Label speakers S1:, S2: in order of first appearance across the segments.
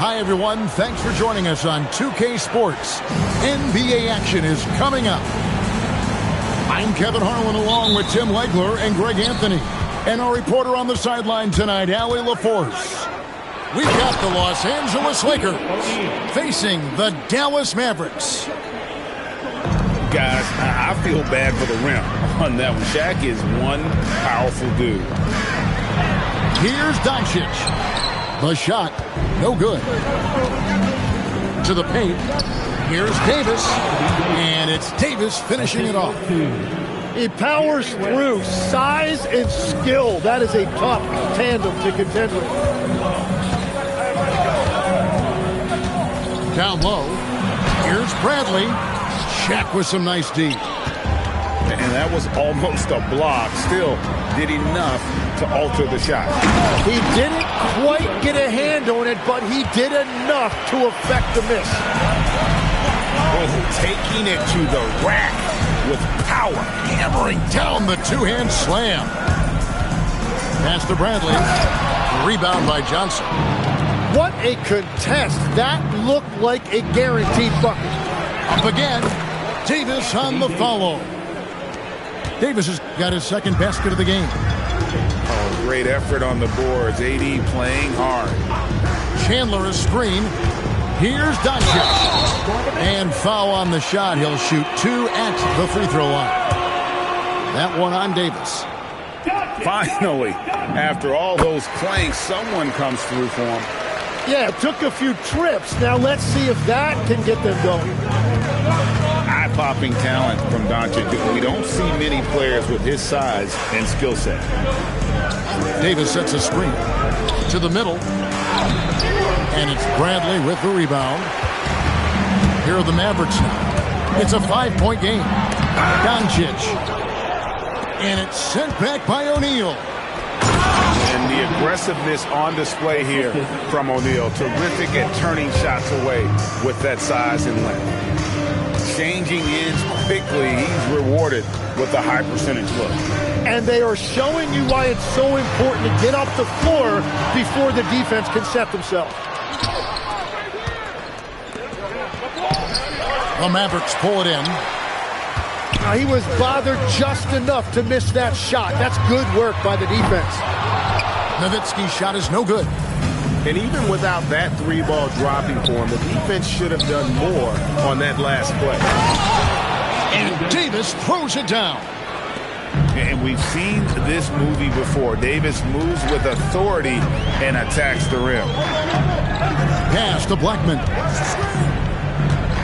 S1: Hi, everyone. Thanks for joining us on 2K Sports. NBA action is coming up. I'm Kevin Harlan along with Tim Legler and Greg Anthony. And our reporter on the sideline tonight, Allie LaForce. We've got the Los Angeles Lakers facing the Dallas Mavericks.
S2: Guys, I feel bad for the rim on that one. Shaq is one powerful dude.
S1: Here's Doncic. The shot, no good. To the paint. Here's Davis. And it's Davis finishing it off.
S3: He powers through. Size and skill. That is a tough tandem to contend with.
S1: Down low. Here's Bradley. Shaq with some nice D.
S2: And that was almost a block. Still did enough to alter the shot.
S3: He didn't quite get a hand on it, but he did enough to affect the miss.
S2: Oh, taking it to the rack with power.
S1: Hammering down the two-hand slam. Pass to Bradley. Rebound by Johnson.
S3: What a contest. That looked like a guaranteed bucket.
S1: Up again. Davis on the follow. Davis has got his second basket of the game.
S2: Oh, great effort on the boards. AD playing hard.
S1: Chandler a screen. Here's Doncic. And foul on the shot. He'll shoot 2 at the free throw line. That one on Davis.
S2: Finally, after all those planks, someone comes through for him.
S3: Yeah, it took a few trips. Now let's see if that can get them going.
S2: Eye-popping talent from Doncic. We don't see many players with his size and skill set.
S1: Davis sets a screen to the middle. And it's Bradley with the rebound. Here are the Mavericks now. It's a 5-point game. Doncic. And it's sent back by O'Neal.
S2: And the aggressiveness on display here from O'Neal. Terrific at turning shots away with that size and length. Changing ends quickly. He's rewarded with a high percentage look.
S3: And they are showing you why it's so important to get up the floor before the defense can set themselves.
S1: The Mavericks pull it in.
S3: Now he was bothered just enough to miss that shot. That's good work by the defense.
S1: Nowitzki's shot is no good.
S2: And even without that three-ball dropping for him, the defense should have done more on that last play.
S1: And Davis throws it down.
S2: And we've seen this movie before. Davis moves with authority and attacks the rim.
S1: Pass to Blackman.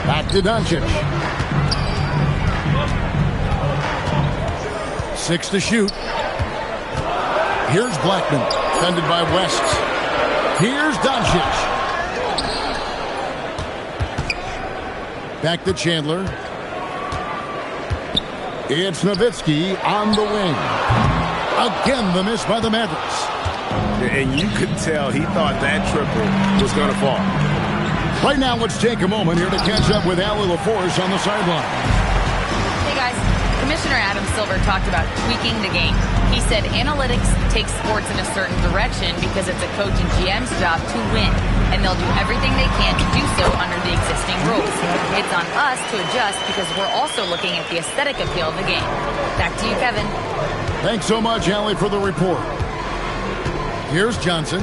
S1: Back to Doncic. 6 to shoot. Here's Blackman, defended by West. Here's Doncic. Back to Chandler. It's Nowitzki on the wing. Again, the miss by the Mavericks.
S2: And you could tell he thought that triple was going to fall.
S1: Right now, let's take a moment here to catch up with Allie LaForce on the sideline.
S4: Hey, guys. Commissioner Adam Silver talked about tweaking the game. He said analytics takes sports in a certain direction because it's a coach and GM's job to win, and they'll do everything they can to do so under the existing rules. It's on us to adjust because we're also looking at the aesthetic appeal of the game. Back to you, Kevin.
S1: Thanks so much, Allie, for the report. Here's Johnson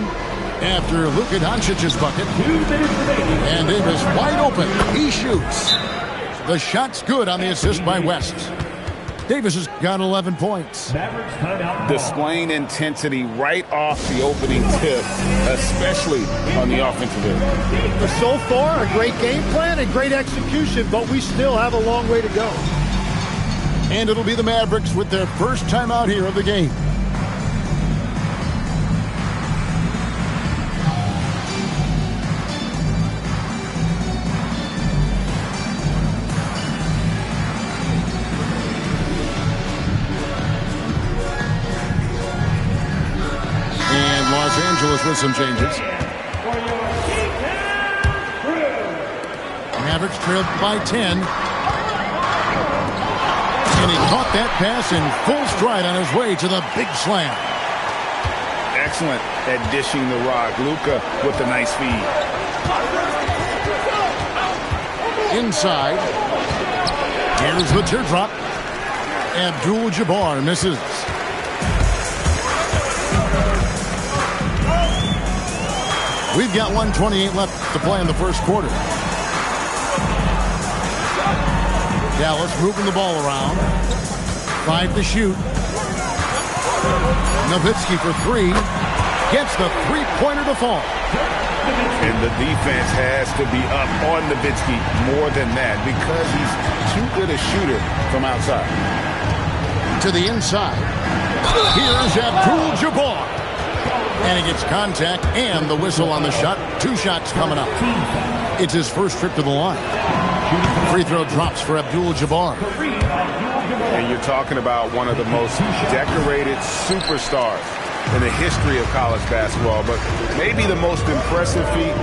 S1: after Luka Doncic's bucket. And Davis wide open. He shoots. The shot's good on the assist by West. Davis has got 11 points.
S2: Displaying intensity right off the opening tip, especially on the offensive end.
S3: So far, a great game plan and great execution, but we still have a long way to go.
S1: And it'll be the Mavericks with their first time out here of the game. Los Angeles with some changes. Mavericks trailed by 10. And he caught that pass in full stride on his way to the big slam.
S2: Excellent at dishing the rock. Luka with a nice feed.
S1: Inside. Here's the teardrop. Abdul-Jabbar misses. We've got 1:28 left to play in the first quarter. Dallas moving the ball around. 5 to shoot. Nowitzki for 3. Gets the three-pointer to fall.
S2: And the defense has to be up on Nowitzki more than that because he's too good a shooter from outside.
S1: To the inside. Here's Abdul-Jabbar. And he gets contact and the whistle on the shot. 2 shots coming up. It's his first trip to the line. Free throw drops for Abdul-Jabbar.
S2: And you're talking about one of the most decorated superstars in the history of college basketball, but maybe the most impressive feat.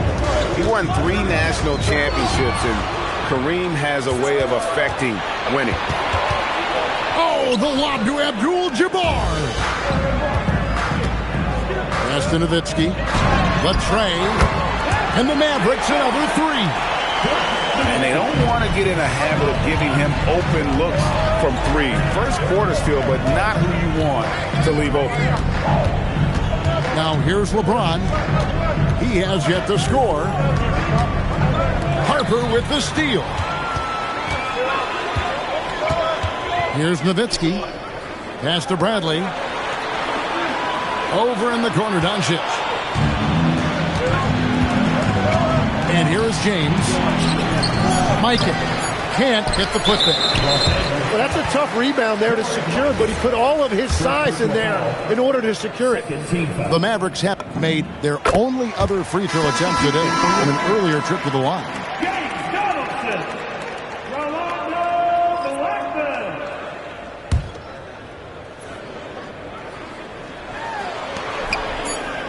S2: He won 3 national championships, and Kareem has a way of affecting winning.
S1: Oh, the lob to Abdul-Jabbar. Pass to Nowitzki. Latrey. And the Mavericks another 3.
S2: And they don't want to get in a habit of giving him open looks from 3. First quarter still, but not who you want to leave open.
S1: Now here's LeBron. He has yet to score. Harper with the steal. Here's Nowitzki. Pass to Bradley. Over in the corner, Doncic. And here is James. Micah can't get the putback.
S3: Well, that's a tough rebound there to secure, but he put all of his size in there in order to secure it.
S1: The Mavericks have made their only other free throw attempt today in an earlier trip to the line.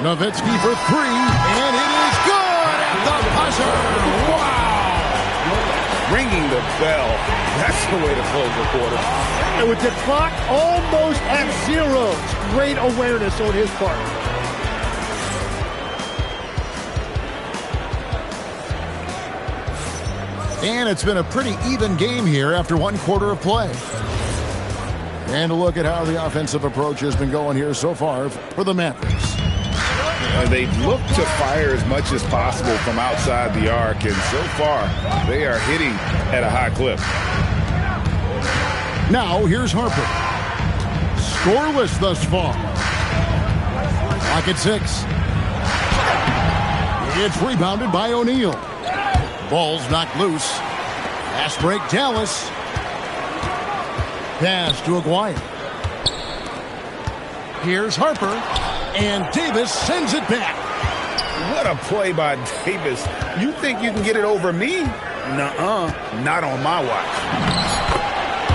S1: Nowitzki for 3, and it is good at the buzzer. Wow!
S2: Ringing the bell. That's the way to close the quarter.
S3: And with the clock almost at 0, great awareness on his part.
S1: And it's been a pretty even game here after 1 quarter of play. And a look at how the offensive approach has been going here so far for the Mavericks.
S2: They look to fire as much as possible from outside the arc, and so far they are hitting at a high clip.
S1: Now here's Harper. Scoreless thus far. Clock at 6. It's rebounded by O'Neal. Ball's knocked loose. Fast break, Dallas. Pass to Aguirre. Here's Harper. And Davis sends it back.
S2: What a play by Davis. You think you can get it over me? Nuh-uh. Not on my watch.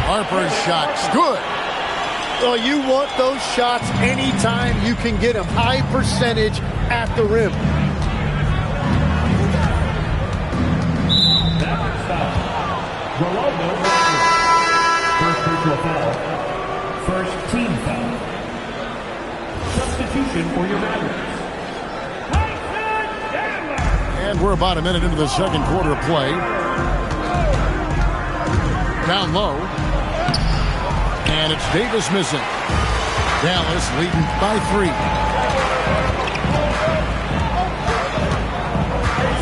S1: Harper's shot's good.
S3: Well, you want those shots anytime you can get them. High percentage at the rim.
S5: First personal foul. First team foul. Substitution for your Mavericks.
S1: And we're about a minute into the second quarter of play. Down low. And it's Davis missing. Dallas leading by 3.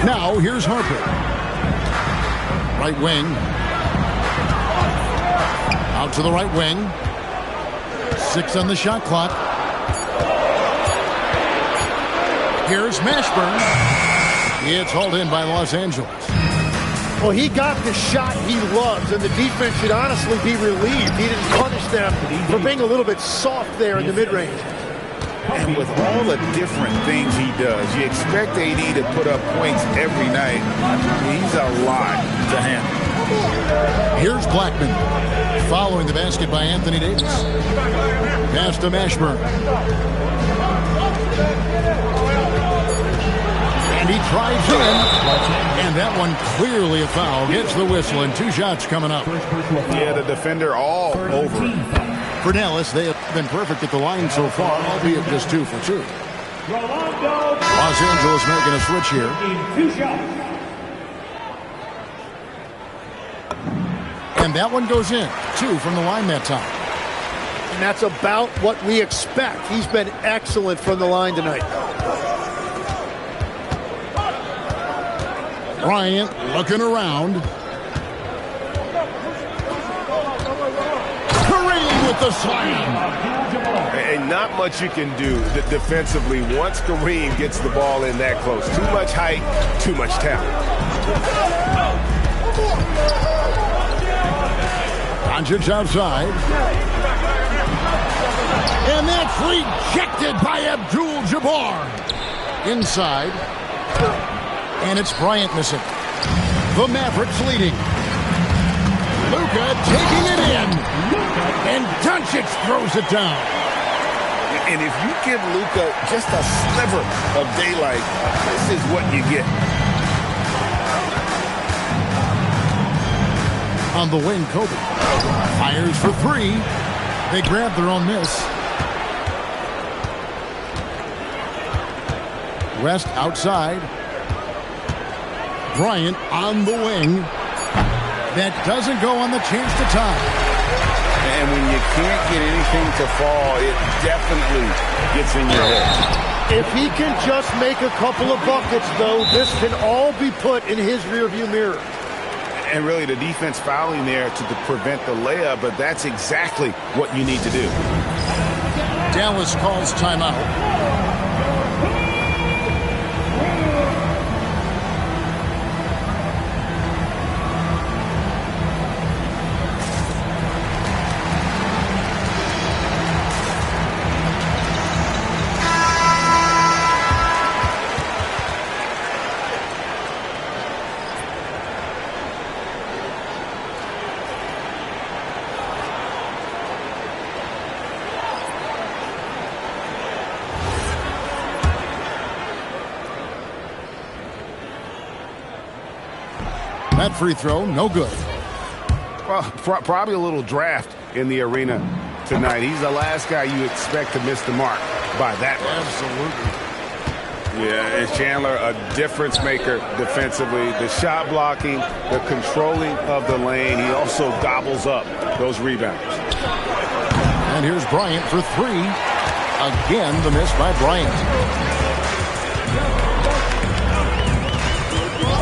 S1: Now here's Harper. Right wing. Out to the right wing. 6 on the shot clock. Here's Mashburn. It's hauled in by Los Angeles.
S3: Well, he got the shot he loves, and the defense should honestly be relieved. He didn't punish them for being a little bit soft there in the mid-range.
S2: And with all the different things he does, you expect AD to put up points every night. He's a lot to handle.
S1: Here's Blackman. Following the basket by Anthony Davis. Pass to Mashburn. And he drives in. And that one clearly a foul. Gets the whistle, and 2 shots coming up.
S2: Yeah, the defender all over.
S1: For Dallas, they have been perfect at the line so far, albeit just 2 for 2. Los Angeles making a switch here.
S5: In 2 shots.
S1: And that one goes in. 2 from the line that time.
S3: And that's about what we expect. He's been excellent from the line tonight.
S1: Bryant looking around. Kareem with the slam.
S2: And not much you can do defensively once Kareem gets the ball in that close. Too much height, too much talent.
S1: Doncic outside. And that's rejected by Abdul-Jabbar. Inside. And it's Bryant missing. The Mavericks leading. Luka taking it in. And Doncic throws it down.
S2: And if you give Luka just a sliver of daylight, this is what you get.
S1: On the wing, Kobe fires for 3. They grab their own miss. West outside. Bryant on the wing. That doesn't go on the chance to tie.
S2: And when you can't get anything to fall, it definitely gets in your head.
S3: If he can just make a couple of buckets, though, this can all be put in his rearview mirror.
S2: And really, the defense fouling there to prevent the layup, but that's exactly what you need to do.
S1: Dallas calls timeout. That free throw, no good.
S2: Well, probably a little draft in the arena tonight. He's the last guy you expect to miss the mark by that much.
S1: Absolutely.
S2: Yeah, and Chandler, a difference maker defensively. The shot blocking, the controlling of the lane. He also gobbles up those rebounds.
S1: And here's Bryant for 3. Again, the miss by Bryant.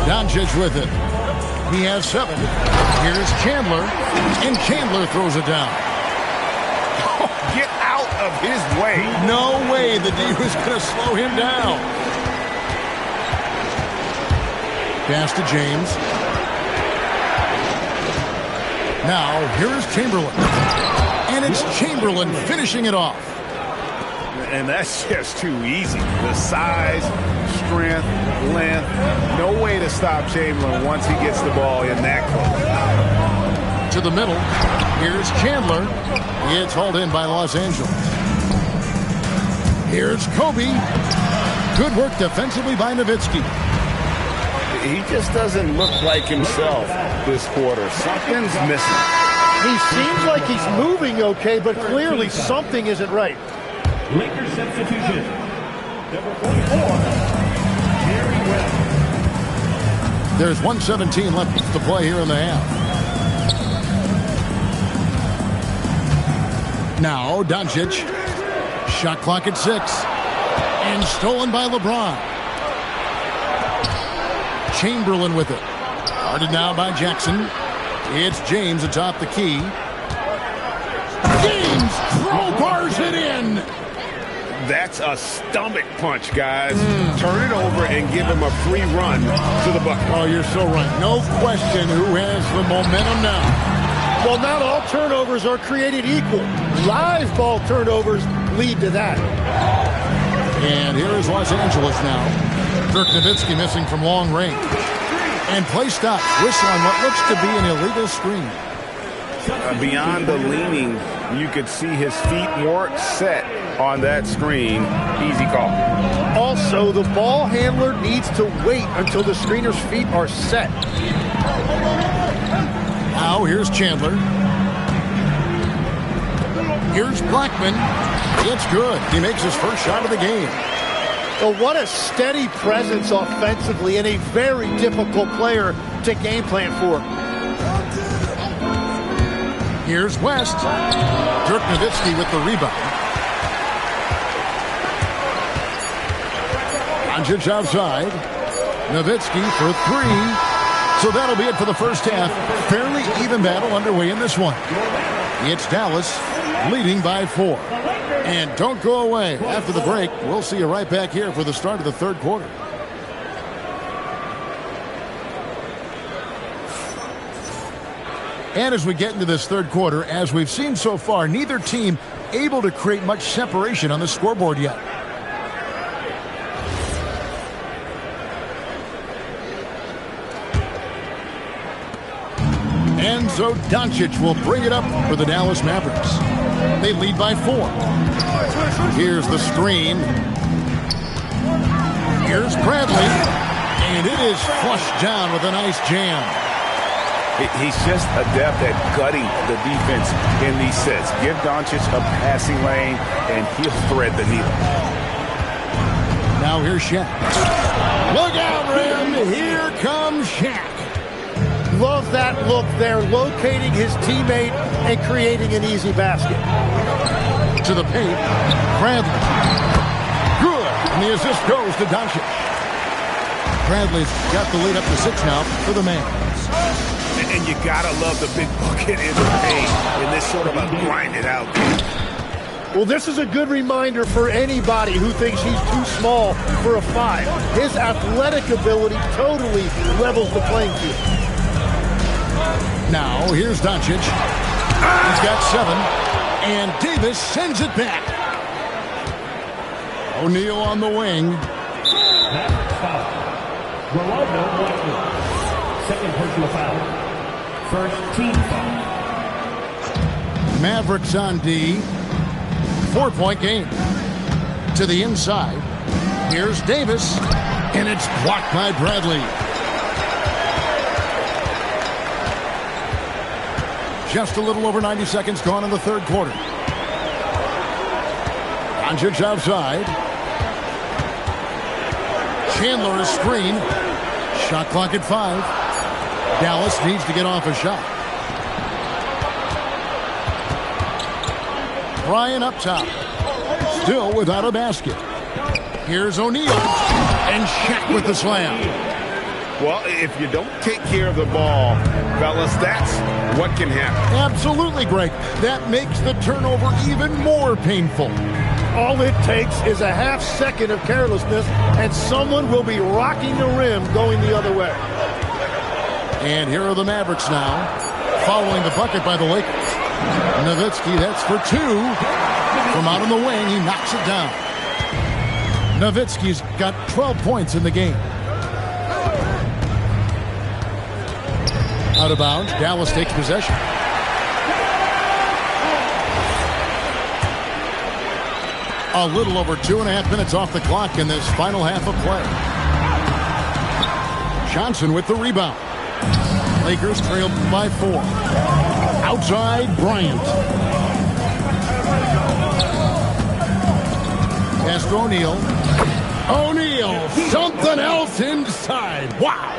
S1: Doncic with it. He has 7. Here's Chandler, and Chandler throws it down.
S2: Oh, get out of his way.
S1: No way the D was going to slow him down. Pass to James. Now, here is Chamberlain. And it's Chamberlain finishing it off.
S2: And that's just too easy. The size, strength, length. No way to stop Chamberlain once he gets the ball in that close.
S1: To the middle. Here's Chandler. It's hauled in by Los Angeles. Here's Kobe. Good work defensively by Nowitzki.
S2: He just doesn't look like himself this quarter. Something's missing.
S3: He seems like he's moving okay, but clearly something isn't right.
S5: Lakers substitution. Number 44, Jerry West.
S1: There's 1:17 left to play here in the half. Now, Doncic. Shot clock at 6. And stolen by LeBron. Chamberlain with it. Guarded now by Jackson. It's James atop the key. James crowbars it in.
S2: That's a stomach punch, guys. Turn it over and give him a free run to the bucket.
S1: Oh, you're so right. No question who has the momentum now.
S3: Well, not all turnovers are created equal. Live ball turnovers lead to that.
S1: And here is Los Angeles now. Dirk Nowitzki missing from long range. And play stop. Whistle on what looks to be an illegal screen.
S2: Beyond the leaning, you could see his feet weren't set on that screen. Easy call.
S3: Also, the ball handler needs to wait until the screener's feet are set.
S1: Now here's Chandler. Here's Blackman. It's good. He makes his first shot of the game.
S3: Well, what a steady presence offensively and a very difficult player to game plan for.
S1: Here's West. Dirk Nowitzki with the rebound. Doncic outside. Nowitzki for three. So that'll be it for the first half. Fairly even battle underway in this one. It's Dallas leading by 4. And don't go away. After the break, we'll see you right back here for the start of the third quarter. And as we get into this third quarter, as we've seen so far, neither team able to create much separation on the scoreboard yet. And so Doncic will bring it up for the Dallas Mavericks. They lead by 4. Here's the screen. Here's Bradley. And it is flushed down with a nice jam.
S2: He's just adept at gutting the defense in these sets. Give Doncic a passing lane, and he'll thread the needle.
S1: Now here's Shaq. Look out, Rim. Here comes Shaq.
S3: Love that look there, locating his teammate and creating an easy basket.
S1: To the paint, Bradley. Good, and the assist goes to Doncic. Bradley's got the lead up to 6 now for the Mavs.
S2: And you gotta love the big bucket in the paint in this sort of a grinded out game.
S3: Well, this is a good reminder for anybody who thinks he's too small for a 5. His athletic ability totally levels the playing field.
S1: Now, here's Doncic. He's got 7. And Davis sends it back. O'Neal on the wing.
S5: That's foul. Rolando Whiteley. Second personal foul. First team foul.
S1: Mavericks on D. 4-point game. To the inside. Here's Davis. And it's blocked by Bradley. Just a little over 90 seconds gone in the third quarter. Doncic outside. Chandler is screened. Shot clock at 5. Dallas needs to get off a shot. Bryant up top. Still without a basket. Here's O'Neal. And Shaq with the slam.
S2: Well, if you don't take care of the ball, fellas, that's what can happen.
S1: Absolutely, Greg. That makes the turnover even more painful.
S3: All it takes is a half second of carelessness, and someone will be rocking the rim going the other way.
S1: And here are the Mavericks now, following the bucket by the Lakers. Nowitzki, that's for 2. From out on the wing, he knocks it down. Nowitzki's got 12 points in the game. Out of bounds, Dallas takes possession. A little over 2.5 minutes off the clock in this final half of play. Johnson with the rebound. Lakers trail by 4. Outside, Bryant. Pass to O'Neal. O'Neal, something else inside. Wow.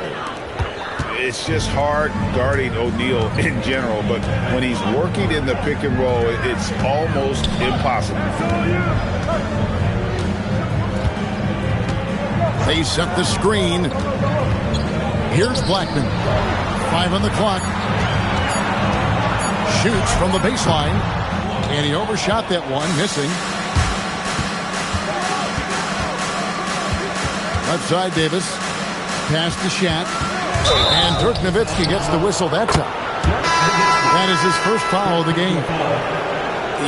S2: It's just hard guarding O'Neal in general, but when he's working in the pick and roll, it's almost impossible.
S1: They set the screen. Here's Blackman. 5 on the clock. Shoots from the baseline. And he overshot that one, missing. Left side, Davis. Pass to Shaq. And Dirk Nowitzki gets the whistle that time. That is his first foul of the game.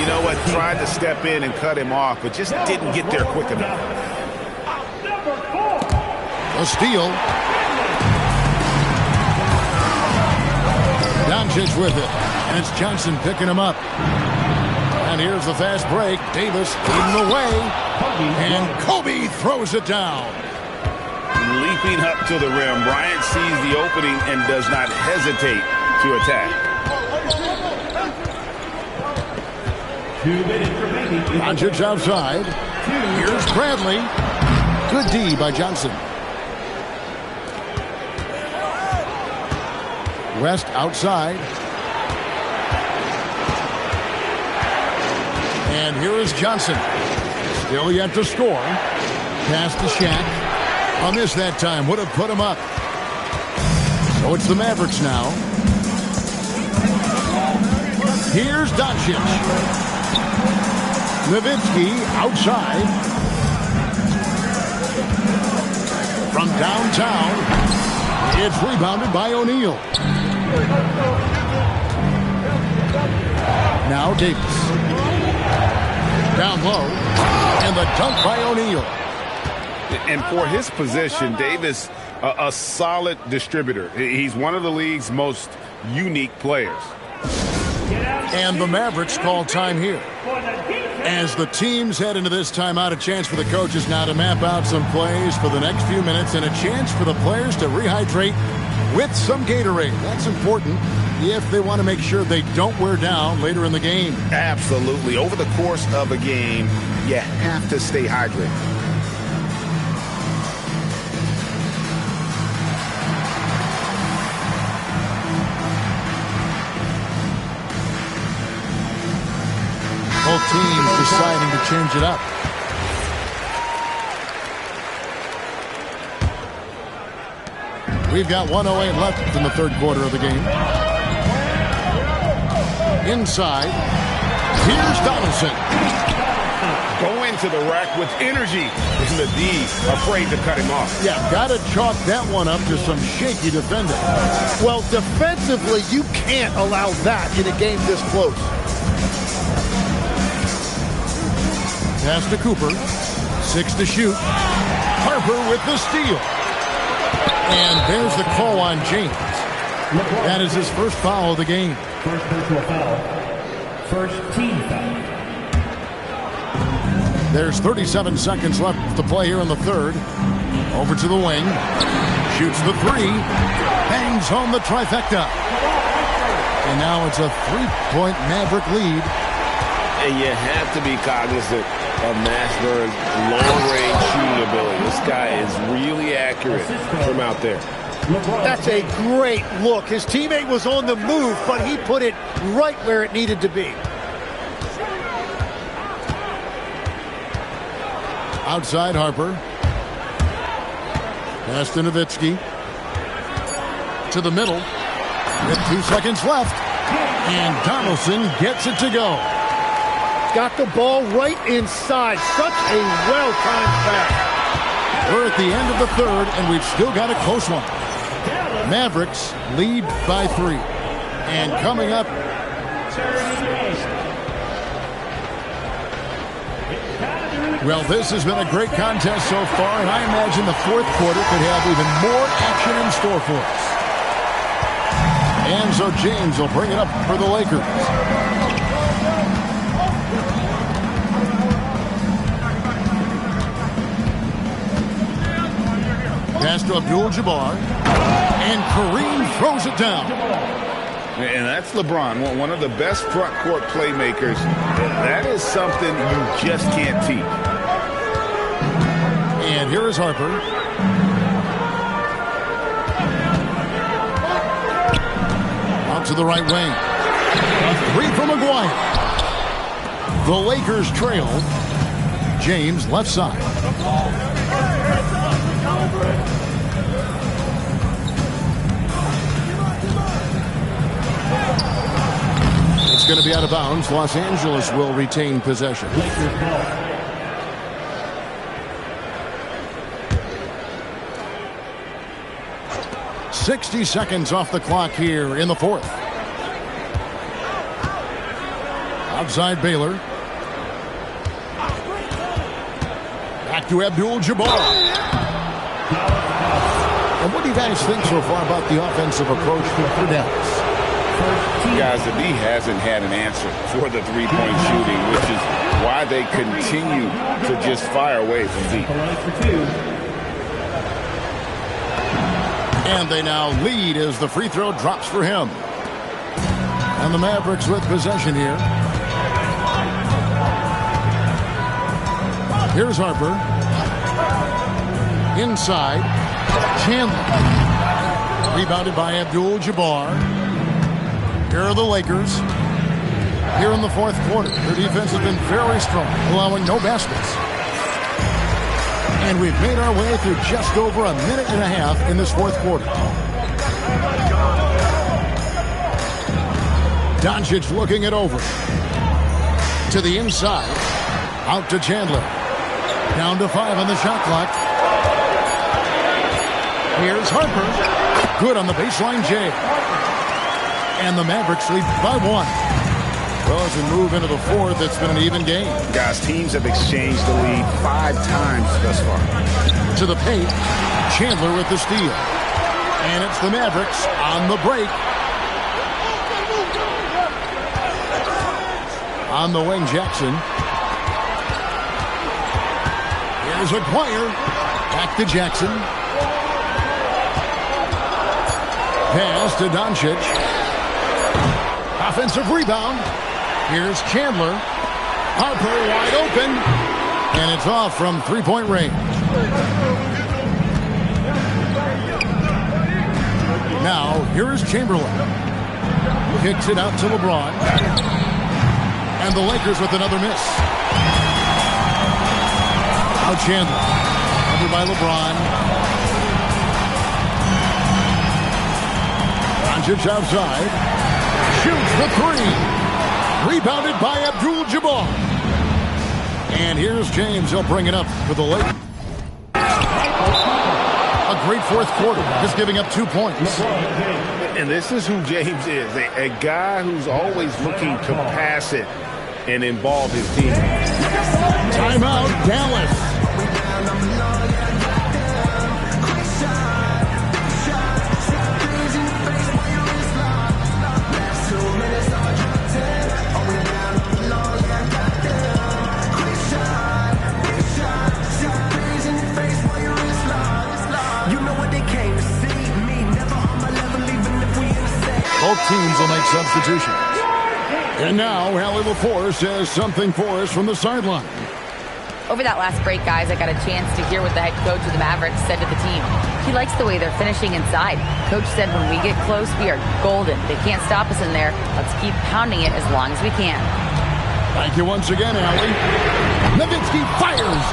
S2: You know what? Tried to step in and cut him off, but just didn't get there quick enough.
S1: A steal. Doncic with it. And it's Johnson picking him up. And here's the fast break. Davis leading the way. And Kobe throws it down.
S2: Leaping up to the rim, Bryant sees the opening and does not hesitate to attack.
S5: 2 minutes remaining.
S1: Doncic outside. Here's Bradley. Good D by Johnson. West outside. And here is Johnson. Still yet to score. Pass to Shaq. A miss that time. Would have put him up. So it's the Mavericks now. Here's Doncic. Nowitzki outside. From downtown. It's rebounded by O'Neal. Now Davis. Down low. And the dunk by O'Neal.
S2: And for his position, Davis, a solid distributor. He's one of the league's most unique players.
S1: And the Mavericks call time here. As the teams head into this timeout, a chance for the coaches now to map out some plays for the next few minutes and a chance for the players to rehydrate with some Gatorade. That's important if they want to make sure they don't wear down later in the game.
S2: Absolutely. Over the course of a game, you have to stay hydrated.
S1: Both teams deciding to change it up. We've got 1:08 left in the third quarter of the game. Inside, here's Donaldson.
S2: Going to the rack with energy. Isn't the D afraid to cut him off?
S1: Yeah, got to chalk that one up to some shaky defending.
S3: Well, defensively, you can't allow that in a game this close.
S1: Pass to Cooper. 6 to shoot. Harper with the steal. And there's the call on James. That is his first foul of the game.
S5: First personal foul. First team foul.
S1: There's 37 seconds left to play here in the third. Over to the wing. Shoots the three. Bangs home the trifecta. And now it's a three-point Maverick lead.
S6: And you have to be cognizant of Mashburn's long-range shooting ability. This guy is really accurate from out there.
S3: That's a great look. His teammate was on the move, but he put it right where it needed to be.
S1: Outside Harper. Pass to Nowitzki. To the middle. With 2 seconds left. And Donaldson gets it to go.
S3: Got the ball right inside. Such a well-timed pass.
S1: We're at the end of the third, and we've still got a close one. Mavericks lead by 3. And coming up, well, this has been a great contest so far, and I imagine the fourth quarter could have even more action in store for us. And so James will bring it up for the Lakers. Pass to Abdul-Jabbar. And Kareem throws it down.
S2: And that's LeBron, one of the best front court playmakers. That is something you just can't teach.
S1: And here is Harper. Out to the right wing. A three from Maguire. The Lakers trail. James left side. It's going to be out of bounds. Los Angeles will retain possession. 60 seconds off the clock here in the fourth. Outside Baylor. Back to Abdul-Jabbar. And what do you guys think so far about the offensive approach for Dallas?
S2: Guys, the D hasn't had an answer for the three-point shooting, which is why they continue to just fire away from deep.
S1: And they now lead as the free throw drops for him. And the Mavericks with possession here. Here's Harper. Inside, Chandler. Rebounded by Abdul-Jabbar. Here are the Lakers. Here in the fourth quarter, their defense has been very strong, allowing no baskets. And we've made our way through just over a minute and a half in this fourth quarter. Doncic looking it over. To the inside. Out to Chandler. Down to 5 on the shot clock. Here's Harper. Good on the baseline, Jay. And the Mavericks lead by 1. Well, as we move into the fourth, it's been an even game.
S2: Guys, teams have exchanged the lead 5 times thus far.
S1: To the paint. Chandler with the steal. And it's the Mavericks on the break. On the wing, Jackson. Here's Aguirre. Back to Jackson. Pass to Doncic. Offensive rebound. Here's Chandler. Harper wide open. And it's off from three-point range. Now, here is Chamberlain. Kicks it out to LeBron. And the Lakers with another miss. Now Chandler. Covered by LeBron. Doncic outside. Shoots the three. Rebounded by Abdul-Jabbar. And here's James. He'll bring it up for the Lakers. A great fourth quarter, just giving up 2 points.
S2: And this is who James is, a guy who's always looking to pass it and involve his team.
S1: Timeout, Dallas. Both teams will make substitutions. And now, Hallie LaForce says something for us from the sideline.
S4: Over that last break, guys, I got a chance to hear what the head coach of the Mavericks said to the team. He likes the way they're finishing inside. Coach said when we get close, we are golden. They can't stop us in there. Let's keep pounding it as long as we can.
S1: Thank you once again, Hallie. Nowitzki fires.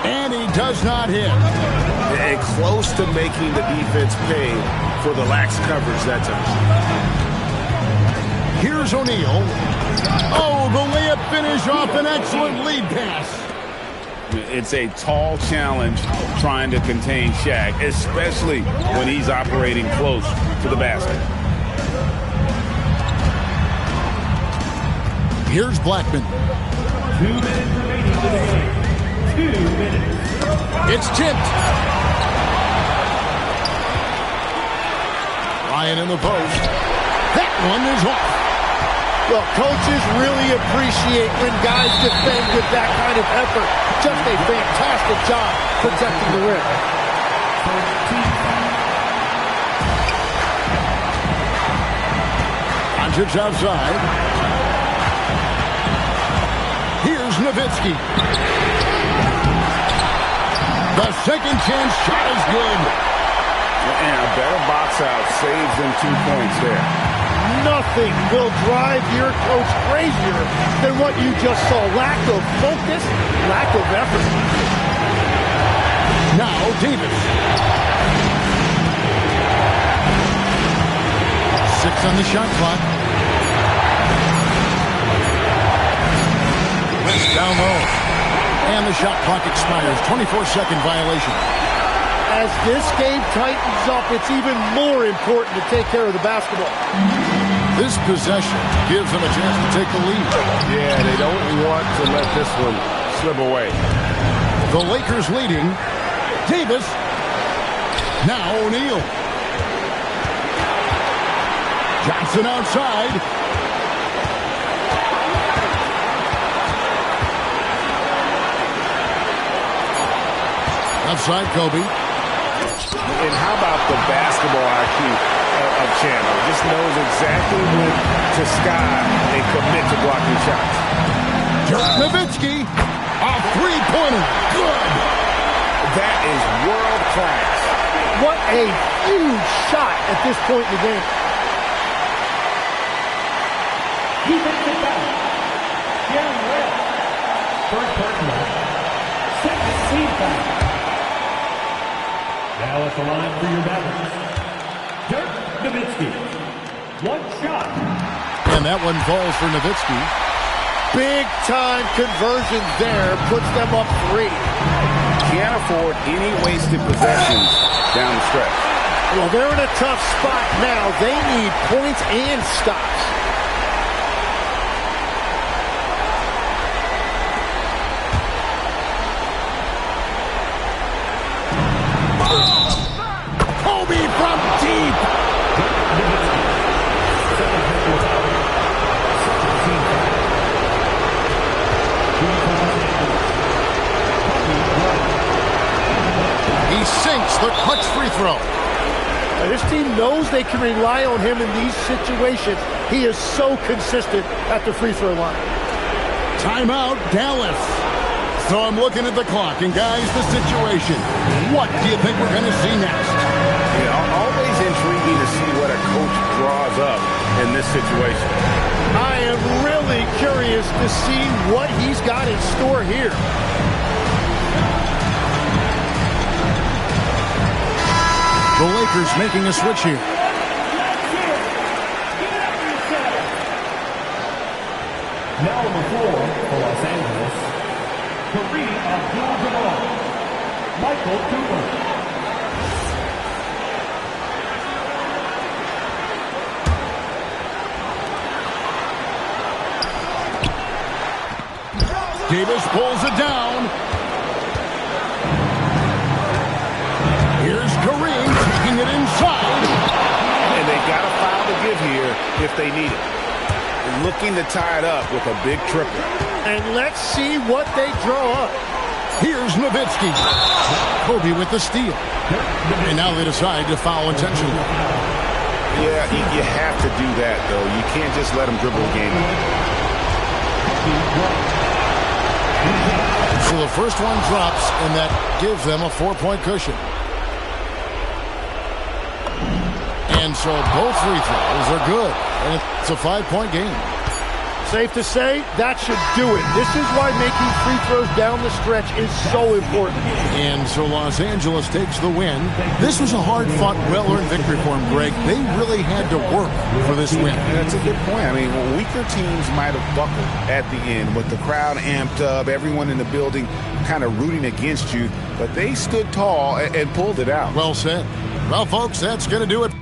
S1: And he does not hit.
S2: And close to making the defense pay for the lax coverage that time.
S1: Here's O'Neal. Oh, the layup finish off an excellent lead pass.
S2: It's a tall challenge trying to contain Shaq, especially when he's operating close to the basket.
S1: Here's Blackman.
S5: 2 minutes remaining to the game. 2 minutes.
S1: It's tipped. Ryan in the post. That one is off.
S3: Well, coaches really appreciate when guys defend with that kind of effort. Just a fantastic job protecting the rim.
S1: Doncic outside. Here's Nowitzki. The second chance shot is good.
S2: And a better box out saves them 2 points there.
S3: Nothing will drive your coach crazier than what you just saw. Lack of focus, lack of effort.
S1: Now Davis. 6 on the shot clock. West down low. And the shot clock expires. 24-second violation.
S3: As this game tightens up, it's even more important to take care of the basketball.
S1: This possession gives them a chance to take the lead.
S2: Yeah, they don't want to let this one slip away.
S1: The Lakers leading. Davis. Now O'Neal. Johnson outside. Outside Kobe.
S2: And how about the basketball IQ of Chandler? Just knows exactly when to sky and commit to blocking shots.
S1: Dirk Nowitzki, a three-pointer. Good.
S2: That is world class.
S3: What a huge shot at this point in the game.
S5: Defensive foul. Darren Red. First personal. Second team foul. Now at the line for your balance. Dirk Nowitzki. One shot.
S1: And that one falls for Nowitzki.
S3: Big time conversion there. Puts them up 3.
S2: Can't afford any wasted possessions down the stretch.
S3: Well, they're in a tough spot now. They need points and stops.
S1: Kobe from deep. He sinks the clutch free throw.
S3: Now, this team knows they can rely on him in these situations. He is so consistent at the free throw line.
S1: Timeout, Dallas. So I'm looking at the clock, and guys, the situation. What do you think we're going to see next?
S2: Always intriguing to see what a coach draws up in this situation.
S3: I am really curious to see what he's got in store here.
S1: The Lakers making a switch here.
S5: Now on the floor for Los Angeles, Kareem Abdul-Jabbar, Michael Cooper.
S1: Davis pulls it down. Here's Kareem taking it inside.
S2: And they got a foul to give here if they need it. Looking to tie it up with a big triple.
S3: And let's see what they draw up.
S1: Here's Nowitzki. Kobe with the steal. And now they decide to foul intentionally.
S2: Yeah, you have to do that, though. You can't just let them dribble the game out.
S1: So the first one drops, and that gives them a 4-point cushion. And so both free throws are good, and it's a 5-point game.
S3: Safe to say, that should do it. This is why making free throws down the stretch is so important.
S1: And so Los Angeles takes the win. This was a hard-fought, well-earned victory for them, Greg. They really had to work for this win.
S2: That's a good point. I mean, weaker teams might have buckled at the end with the crowd amped up, everyone in the building kind of rooting against you, but they stood tall and pulled it out.
S1: Well said. Well, folks, that's going to do it.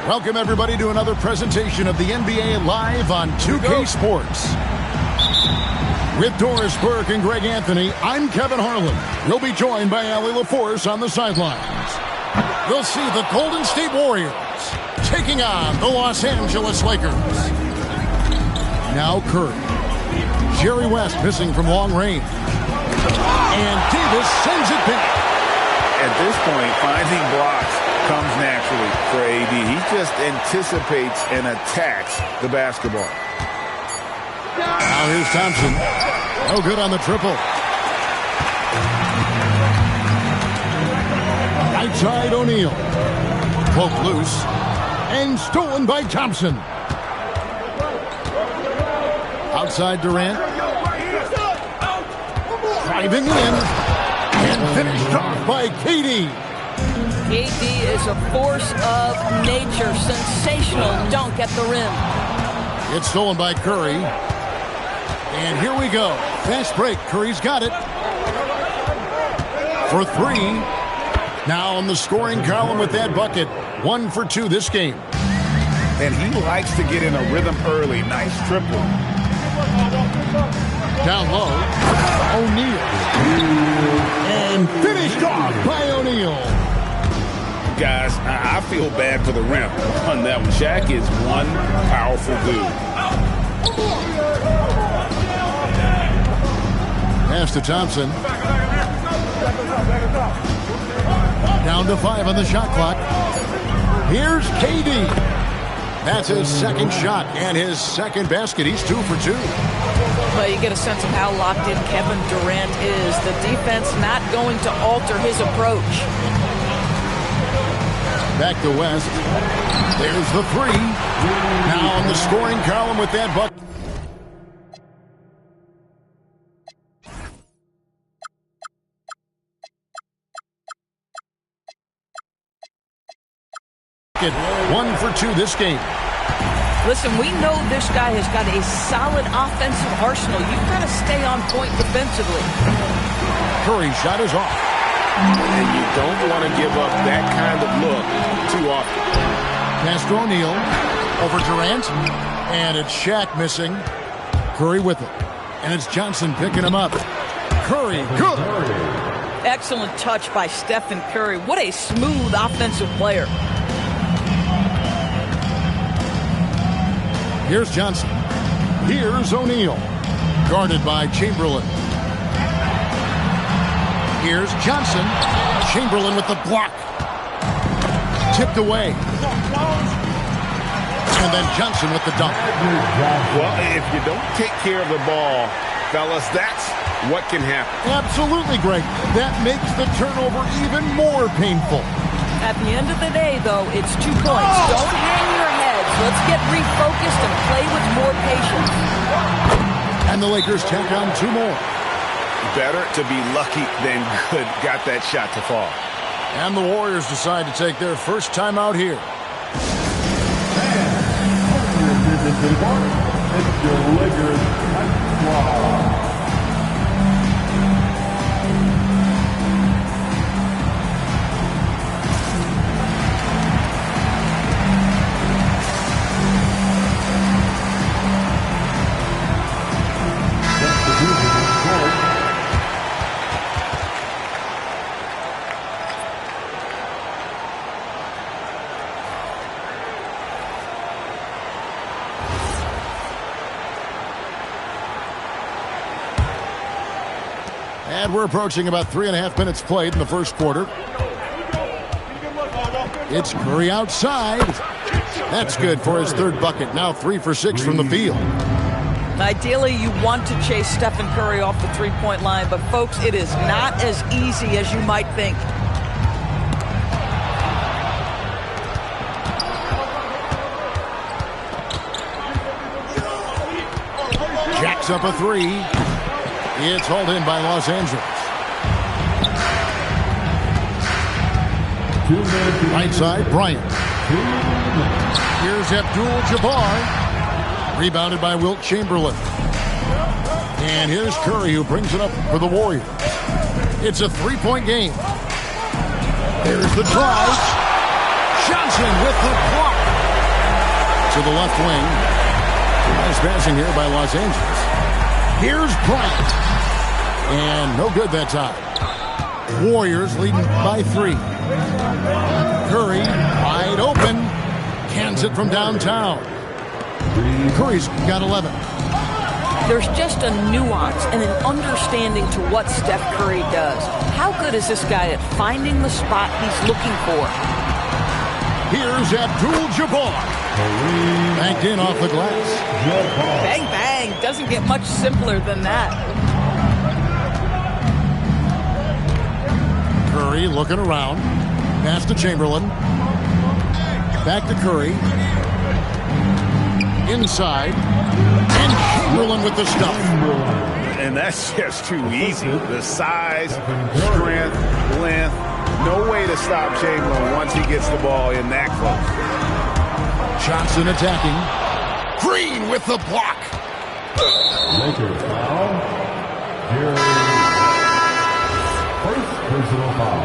S1: Welcome, everybody, to another presentation of the NBA Live on 2K Sports. With Doris Burke and Greg Anthony, I'm Kevin Harlan. We'll be joined by Allie LaForce on the sidelines. We'll see the Golden State Warriors taking on the Los Angeles Lakers. Now Curry. Jerry West missing from long range. And Davis sends it back.
S2: At this point, finding blocks comes naturally for AD. He just anticipates and attacks the basketball.
S1: Now here's Thompson. No good on the triple. Right side O'Neal. Poke loose. And stolen by Thompson. Outside Durant. Driving in. And finished off by KD.
S7: KD is a force of nature. Sensational dunk at the rim.
S1: It's stolen by Curry. And here we go. Fast break. Curry's got it. For three. Now on the scoring column with that bucket. 1 for 2 this game.
S2: And he likes to get in a rhythm early. Nice triple.
S1: Down low. O'Neal. And finished off by O'Neal.
S2: Guys, I feel bad for the rim on that one. Shaq is one powerful dude.
S1: Pass to Thompson. Down to 5 on the shot clock. Here's KD. That's his second shot and his second basket. He's 2 for 2.
S7: Well, you get a sense of how locked in Kevin Durant is. The defense not going to alter his approach.
S1: Back to West. There's the 3. Now on the scoring column with that bucket. One for 2 this game.
S7: Listen, we know this guy has got a solid offensive arsenal. You've got to stay on point defensively.
S1: Curry's shot is off.
S6: And you don't want to give up that kind of look too often.
S1: Pass to O'Neal. Over Durant. And it's Shaq missing. Curry with it. And it's Johnson picking him up. Curry, good.
S7: Excellent touch by Stephen Curry. What a smooth offensive player.
S1: Here's Johnson. Here's O'Neal. Guarded by Chamberlain. Here's Johnson. Chamberlain with the block. Tipped away. And then Johnson with the dunk.
S2: Well, if you don't take care of the ball, fellas, that's what can happen.
S1: Absolutely, Greg. That makes the turnover even more painful.
S7: At the end of the day, though, it's 2 points. Don't hang your heads. Let's get refocused and play with more patience.
S1: And the Lakers tack on 2 more.
S2: Better to be lucky than good. Got that shot to fall.
S1: And the Warriors decide to take their first time out here.
S5: It's your Lakers.
S1: And we're approaching about 3.5 minutes played in the first quarter. It's Curry outside. That's good for his 3rd bucket. Now 3 for 6 from the field.
S7: Ideally, you want to chase Stephen Curry off the 3-point line, but folks, it is not as easy as you might think.
S1: Jacks up a 3. It's hauled in by Los Angeles. Right side, Bryant. Here's Abdul-Jabbar. Rebounded by Wilt Chamberlain. And here's Curry, who brings it up for the Warriors. It's a 3-point game. There's the drive. Johnson with the block. To the left wing. Nice passing here by Los Angeles. Here's Bryant. And no good that time. Warriors leading by 3. Curry wide open. Cans it from downtown. Curry's got 11.
S7: There's just a nuance and an understanding to what Steph Curry does. How good is this guy at finding the spot he's looking for?
S1: Here's Abdul-Jabbar. Banked in off the glass.
S7: Bang, bang. Doesn't get much simpler than that.
S1: Curry looking around. Pass to Chamberlain. Back to Curry. Inside. And Chamberlain with the stuff.
S2: And that's just too easy. The size, strength, length. No way to stop Chamberlain once he gets the ball in that close.
S1: Johnson attacking. Green with the block.
S5: Lakers foul. Here. First personal foul.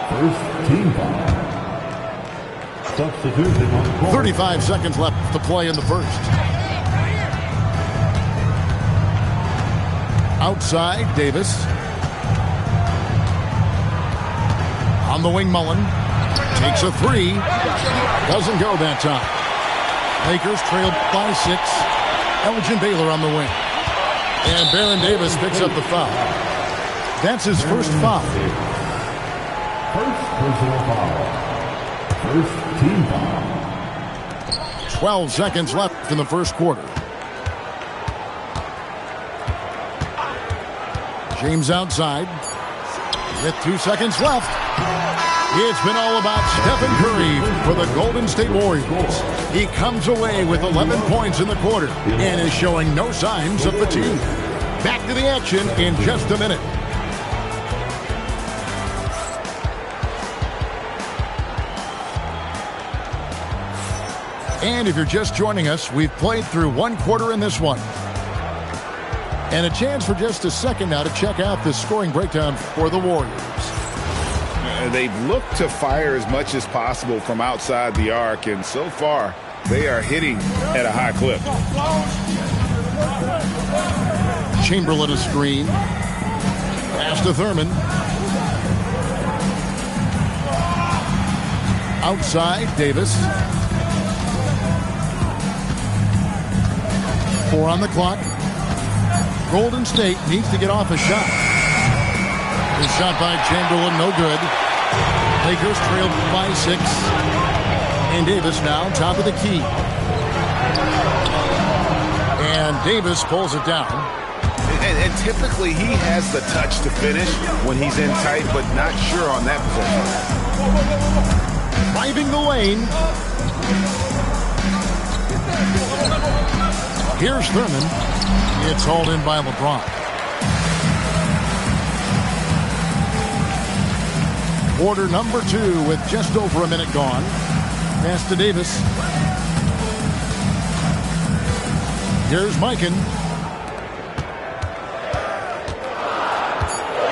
S5: First team foul. Substitution on the court.
S1: 35 seconds left to play in the first. Outside, Davis. On the wing, Mullen. Takes a 3. Doesn't go that time. Lakers trailed by 6. Elgin Baylor on the wing. And Baron Davis picks up the foul. That's his first foul.
S5: First personal foul. First team foul.
S1: 12 seconds left in the first quarter. James outside. With 2 seconds left. It's been all about Stephen Curry for the Golden State Warriors. He comes away with 11 points in the quarter and is showing no signs of fatigue. Back to the action in just a minute. And if you're just joining us, we've played through 1 quarter in this one. And a chance for just a second now to check out the scoring breakdown for the Warriors.
S2: They've looked to fire as much as possible from outside the arc, and so far, they are hitting at a high clip.
S1: Chamberlain a screen. Pass to Thurman. Outside, Davis. 4 on the clock. Golden State needs to get off a shot. The shot by Chamberlain, no good. Lakers trailed by 6. And Davis now top of the key. And Davis pulls it down.
S2: And typically he has the touch to finish when he's in tight, but not sure on that possession.
S1: Driving the lane. Here's Thurman. It's hauled in by LeBron. Quarter number 2 with just over a minute gone. Pass to Davis. Here's Mikan.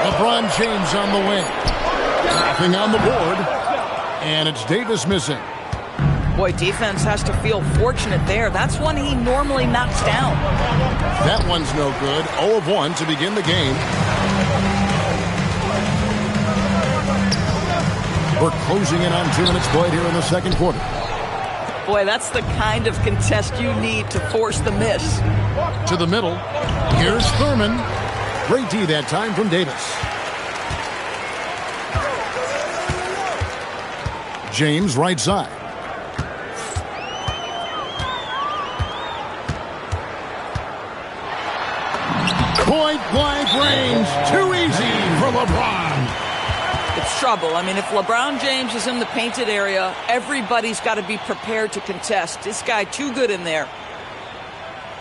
S1: LeBron James on the wing. Nothing on the board. And it's Davis missing.
S7: Boy, defense has to feel fortunate there. That's one he normally knocks down.
S1: That one's no good. 0 of 1 to begin the game. We're closing in on 2 minutes played here in the second quarter.
S7: Boy, that's the kind of contest you need to force the miss.
S1: To the middle. Here's Thurman. Great D that time from Davis. James right side. Point blank range. Too easy for LeBron.
S7: It's trouble. I mean, if LeBron James is in the painted area, everybody's got to be prepared to contest. This guy too good in there.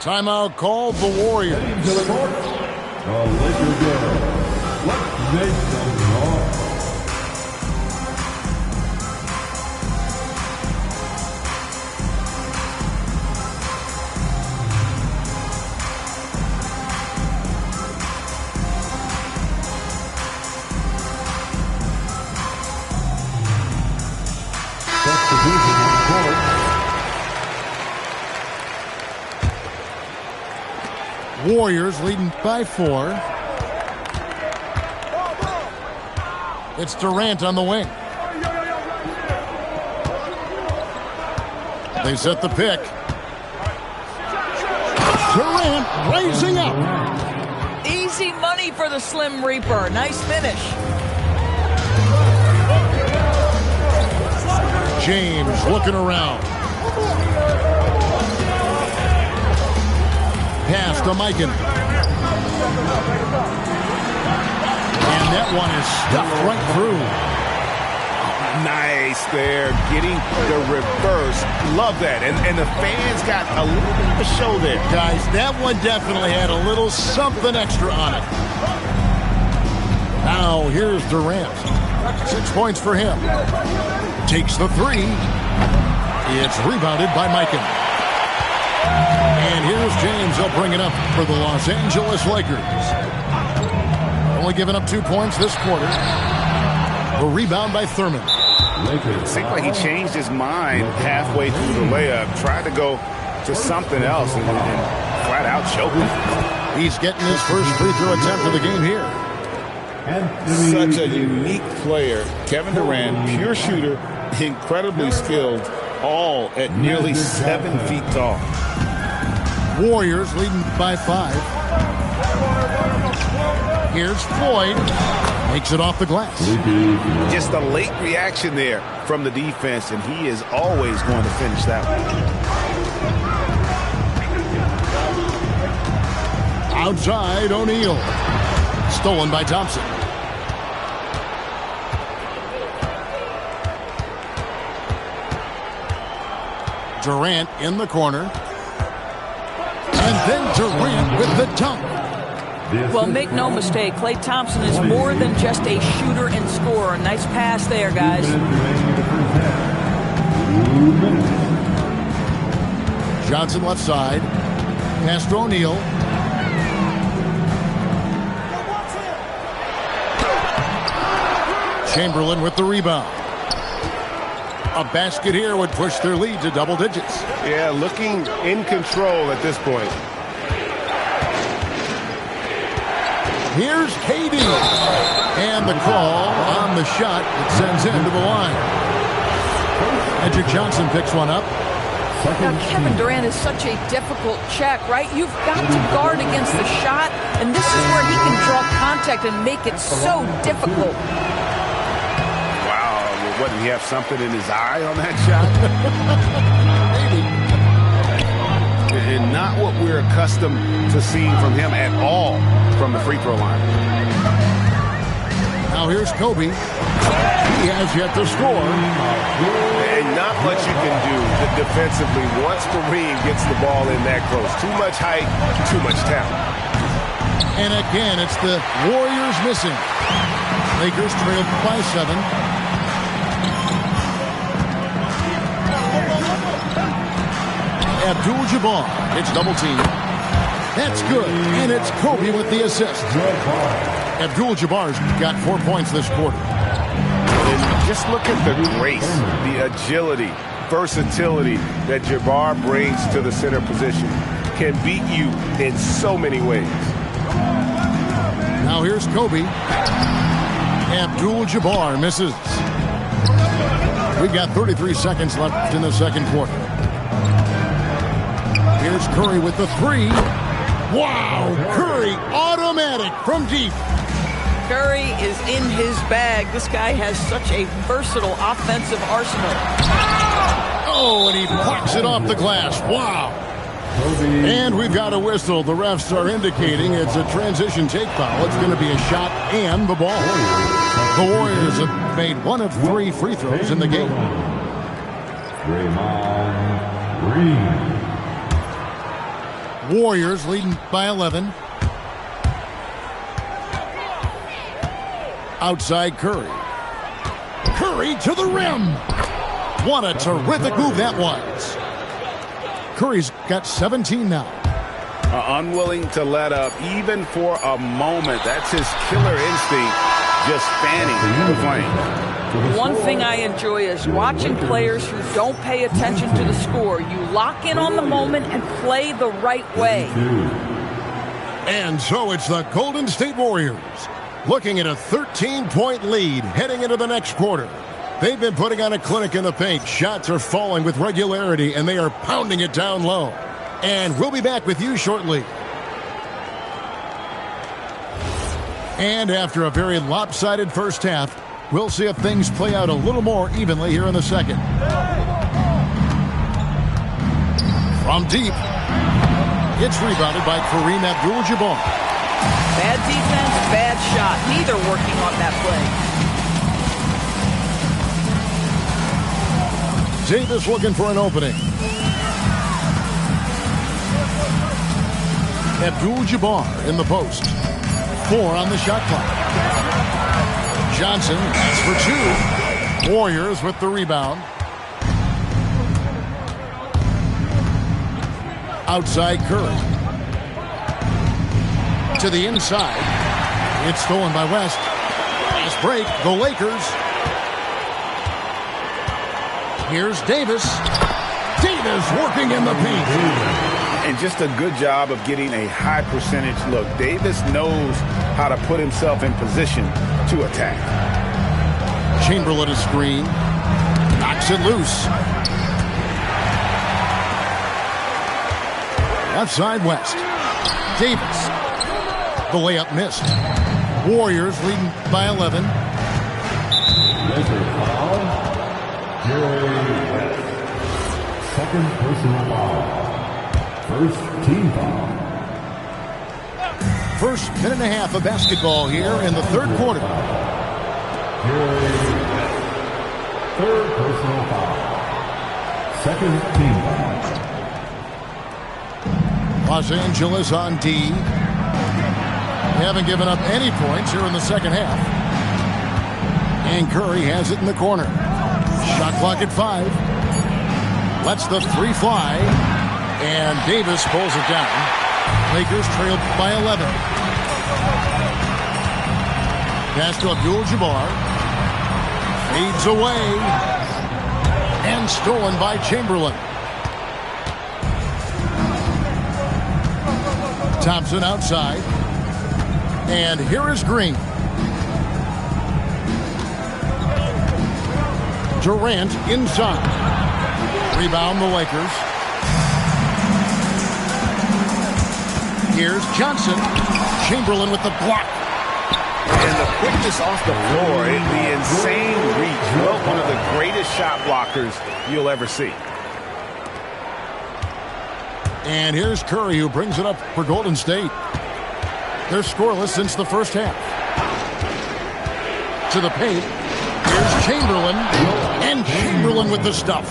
S1: Timeout called the Warriors.
S5: To the court. The Lakers go. Let's make some noise.
S1: Warriors leading by 4. It's Durant on the wing. They set the pick. Durant raising up.
S7: Easy money for the Slim Reaper. Nice finish.
S1: James looking around. Pass to Mikan. And that one is stuffed right through.
S2: Nice there, getting the reverse. Love that. And the fans got a little bit of a show there.
S1: Guys, that one definitely had a little something extra on it. Now here's Durant. 6 points for him. Takes the 3. It's rebounded by Mikan. And here's James. He'll bring it up for the Los Angeles Lakers. Only giving up 2 points this quarter. A rebound by Thurman.
S2: It seemed like he changed his mind halfway through the layup, tried to go to something else, and flat out choked him.
S1: He's getting his first free throw attempt of the game here.
S2: Such a unique player. Kevin Durant, pure shooter, incredibly skilled, all at nearly 7 feet tall.
S1: Warriors leading by 5. Here's Floyd. Makes it off the glass.
S2: Just a late reaction there from the defense, and he is always going to finish that one.
S1: Outside, O'Neal. Stolen by Thompson. Durant in the corner. And then Durant with the dunk.
S7: Well, make no mistake, Klay Thompson is more than just a shooter and scorer. Nice pass there, guys.
S1: Johnson left side. Pass to O'Neal. Chamberlain with the rebound. A basket here would push their lead to double digits.
S8: Yeah, looking in control at this point.
S1: Here's KD. And the call on the shot that sends him to the line. Magic Johnson picks one up.
S7: Now, Kevin Durant is such a difficult check, right? You've got to guard against the shot, and this is where he can draw contact and make it so difficult.
S2: Wow, what, did he have something in his eye on that shot?
S1: Maybe.
S2: And not what we're accustomed to seeing from him at all from the free throw line.
S1: Now here's Kobe. He has yet to score.
S8: And not much you can do defensively once Kareem gets the ball in that close. Too much height, too much talent.
S1: And again, it's the Warriors missing. Lakers trail by 7. Abdul-Jabbar. It's double team. That's good. And it's Kobe with the assist. Abdul-Jabbar's got 4 points this quarter.
S2: And just look at the grace, the agility, versatility that Jabbar brings to the center position. Can beat you in so many ways.
S1: Now here's Kobe. Abdul-Jabbar misses. We've got 33 seconds left in the second quarter. Here's Curry with the 3. Wow! Curry automatic from deep.
S7: Curry is in his bag. This guy has such a versatile offensive arsenal.
S1: Oh, and he blocks it off the glass. Wow. And we've got a whistle. The refs are indicating it's a transition take foul. It's going to be a shot and the ball. The Warriors have made 1 of 3 free throws in the game. Warriors leading by 11. Outside Curry. Curry to the rim. What a terrific move that was. Curry's got 17 now.
S2: Unwilling to let up even for a moment. That's his killer instinct, just fanning the flame.
S7: One thing I enjoy is watching players who don't pay attention to the score. You lock in on the moment and play the right way.
S1: And so it's the Golden State Warriors looking at a 13-point lead heading into the next quarter. They've been putting on a clinic in the paint. Shots are falling with regularity, and they are pounding it down low. And we'll be back with you shortly. And after a very lopsided first half, we'll see if things play out a little more evenly here in the second. From deep, it's rebounded by Kareem Abdul-Jabbar.
S7: Bad defense, bad shot. Neither working on that play.
S1: Davis looking for an opening. Abdul-Jabbar in the post. 4 on the shot clock. Johnson has for 2. Warriors with the rebound. Outside Curry. To the inside. It's stolen by West. Fast break. The Lakers. Here's Davis. Davis working in the paint.
S2: And just a good job of getting a high percentage look. Davis knows how to put himself in position to attack.
S1: Chamberlain a screen. Knocks it loose. Left side West. Davis. The layup missed. Warriors leading by 11.
S5: Second personal foul. First team foul.
S1: First minute and a half of basketball here in the third quarter.
S5: Third personal foul. Second team foul.
S1: Los Angeles on D. They haven't given up any points here in the second half. And Curry has it in the corner. Shot clock at 5. Lets the 3 fly. And Davis pulls it down. Lakers trailed by 11. Pass to Abdul-Jabbar. Fades away. And stolen by Chamberlain. Thompson outside. And here is Green. Durant inside. Rebound the Lakers. Here's Johnson. Chamberlain with the block.
S2: And the quickness off the floor and the insane reach. Well, one of the greatest shot blockers you'll ever see.
S1: And here's Curry, who brings it up for Golden State. They're scoreless since the first half. To the paint. Here's Chamberlain. And Chamberlain with the stuff.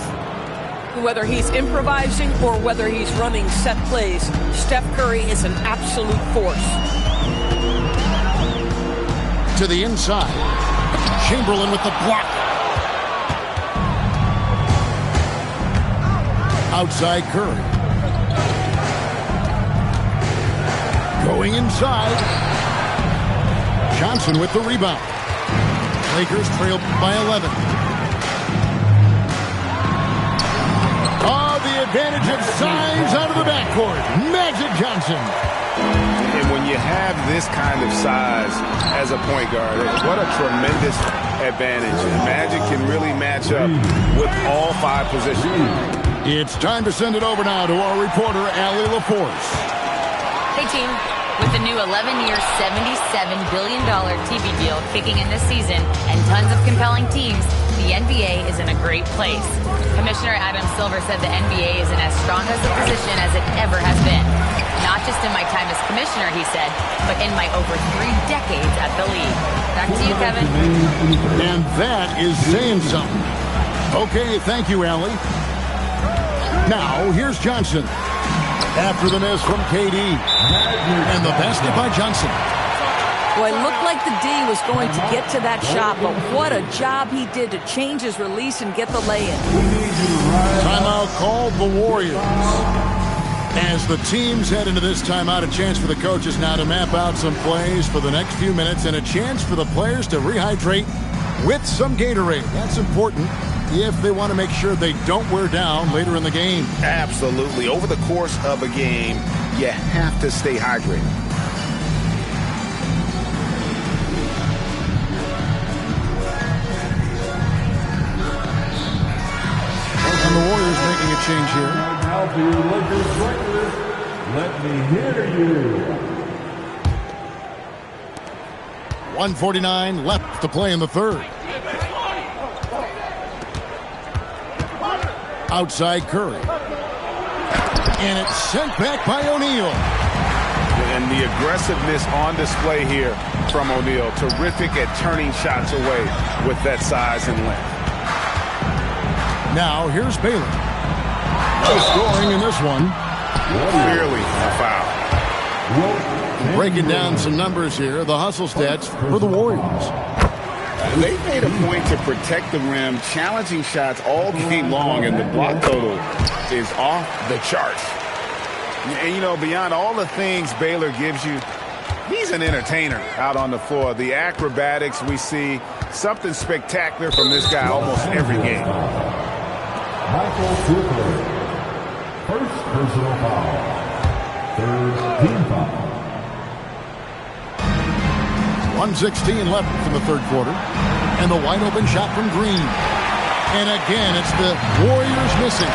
S7: Whether he's improvising or whether he's running set plays, Steph Curry is an absolute force.
S1: To the inside. Chamberlain with the block. Outside Curry. Going inside. Johnson with the rebound. Lakers trail by 11. The advantage of size out of the backcourt. Magic Johnson.
S2: And when you have this kind of size as a point guard, what a tremendous advantage. And Magic can really match up with all 5 positions.
S1: It's time to send it over now to our reporter, Allie LaForce.
S4: Hey, team. With the new 11-year, $77 billion TV deal kicking in this season and tons of compelling teams, the NBA is in a great place. Commissioner Adam Silver said the NBA is in as strong as a position as it ever has been. Not just in my time as commissioner, he said, but in my over 3 decades at the league. Back to you, Kevin.
S1: And that is saying something. Okay, thank you, Allie. Now, here's Johnson. After the miss from KD. And the basket by Johnson.
S7: Well, it looked like the D was going to get to that shot, but what a job he did to change his release and get the lay-in.
S1: Timeout called the Warriors. As the teams head into this timeout, a chance for the coaches now to map out some plays for the next few minutes and a chance for the players to rehydrate with some Gatorade. That's important if they want to make sure they don't wear down later in the game.
S2: Absolutely. Over the course of a game, you have to stay hydrated.
S1: change here.
S5: Now for your Lakers breakfast, let me hear you.
S1: 1:49 left to play in the third. Outside Curry. And it's sent back by O'Neal.
S2: And the aggressiveness on display here from O'Neal. Terrific at turning shots away with that size and length.
S1: Now here's Baylor. No scoring in this one.
S2: Clearly a foul.
S1: Breaking down some numbers here. The hustle stats for the Warriors.
S2: They made a point to protect the rim, challenging shots all game long, and the block total is off the charts. And, you know, beyond all the things Baylor gives you, he's an entertainer out on the floor. The acrobatics we see, something spectacular from this guy almost every game.
S5: Michael Cooper, first personal foul, third team foul.
S1: 1:16 left in the third quarter. And the wide open shot from Green. And again, it's the Warriors missing.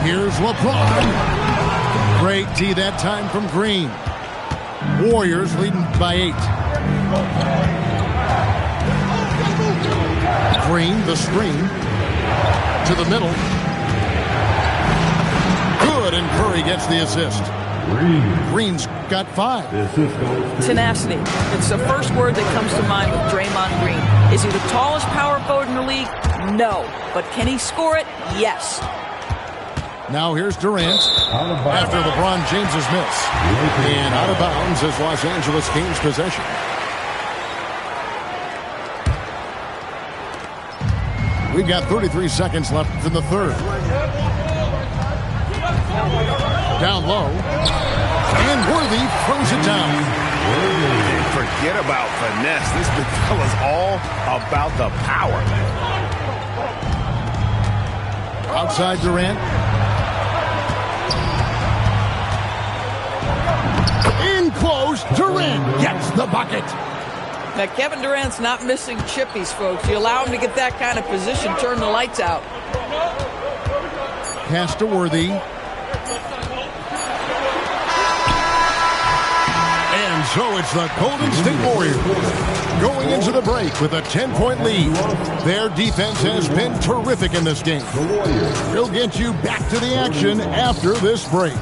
S1: Here's LeBron. Great D that time from Green. Warriors leading by 8. Green, the screen. To the middle. Good, and Curry gets the assist. Green's got 5.
S7: Tenacity. It's the first word that comes to mind with Draymond Green. Is he the tallest power forward in the league? No. But can he score it? Yes.
S1: Now here's Durant after LeBron James's miss. And out of bounds as Los Angeles gains possession. We've got 33 seconds left in the third. Down low. And Worthy throws it down.
S2: Forget about finesse. This fella's all about the power.
S1: Outside Durant. In close. Durant gets the bucket.
S7: Now, Kevin Durant's not missing chippies, folks. You allow him to get that kind of position, turn the lights out.
S1: Pass to Worthy. And so it's the Golden State Warriors going into the break with a 10-point lead. Their defense has been terrific in this game. We'll get you back to the action after this break.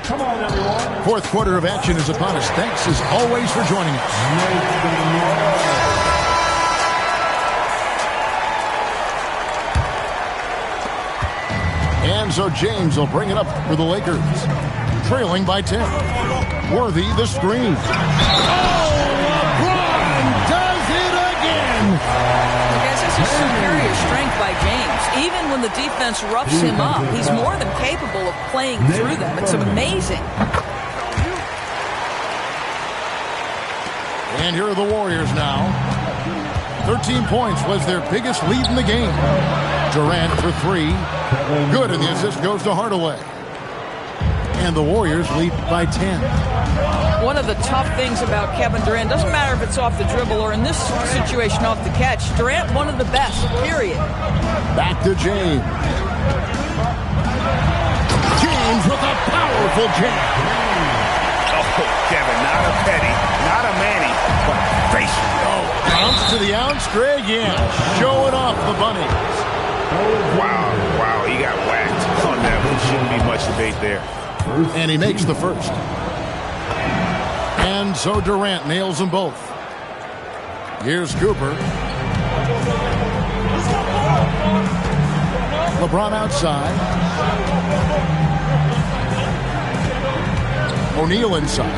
S5: Come on, everyone.
S1: Fourth quarter of action is upon us. Thanks as always for joining us. And so James will bring it up for the Lakers. Trailing by 10. Worthy the screen. Oh, LeBron does it again.
S7: Guys, this is superior strength by James. Even when the defense roughs him up, he's more than capable of playing through them. It's amazing.
S1: And here are the Warriors now. 13 points was their biggest lead in the game. Durant for 3. Good, and the assist goes to Hardaway. And the Warriors lead by 10.
S7: One of the tough things about Kevin Durant, doesn't matter if it's off the dribble or in this situation off the catch, Durant one of the best, period.
S1: Back to James. James with a powerful jam.
S2: Oh, Kevin, not a petty, not a Manny, but facial.
S1: Oh, ounce to the ounce, Greg, yeah. Showing off the bunnies.
S2: Wow, he got whacked on that one. Shouldn't be much debate there.
S1: And he makes the first. And so Durant nails them both. Here's Cooper. LeBron outside. O'Neal inside.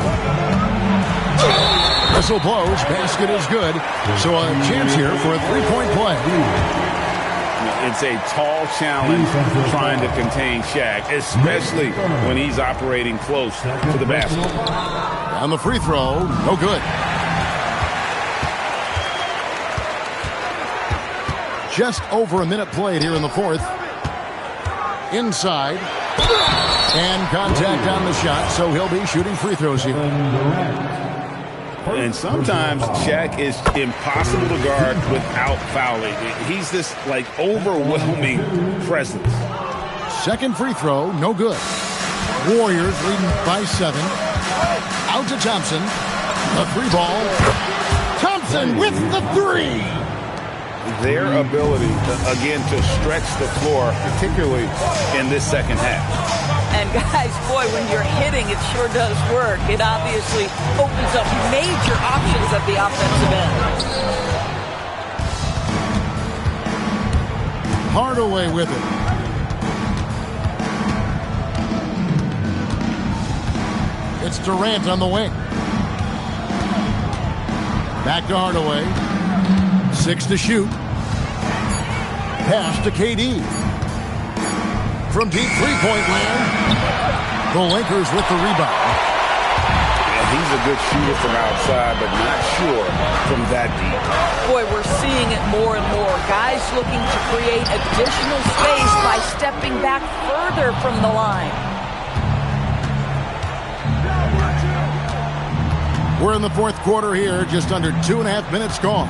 S1: Whistle blows. Basket is good. So a chance here for a three-point play.
S2: It's a tall challenge trying to contain Shaq, especially when he's operating close to the basket.
S1: On the free throw, no good. Just over a minute played here in the fourth. Inside. And contact on the shot, so he'll be shooting free throws here.
S2: And sometimes Shaq is impossible to guard without fouling. He's this, like, overwhelming presence.
S1: Second free throw, no good. Warriors leading by 7. Out to Thompson. The 3 ball. Thompson with the 3.
S2: Their ability, again, to stretch the floor, particularly in this second half.
S7: And guys, boy, when you're hitting, it sure does work. It obviously opens up major options at the offensive end.
S1: Hardaway with it. It's Durant on the wing. Back to Hardaway. 6 to shoot. Pass to KD. From deep three-point land. The Lakers with the rebound.
S2: Yeah, he's a good shooter from outside, but not sure from that deep.
S7: Boy, we're seeing it more and more. Guys looking to create additional space by stepping back further from the line.
S1: We're in the fourth quarter here, just under 2.5 minutes gone.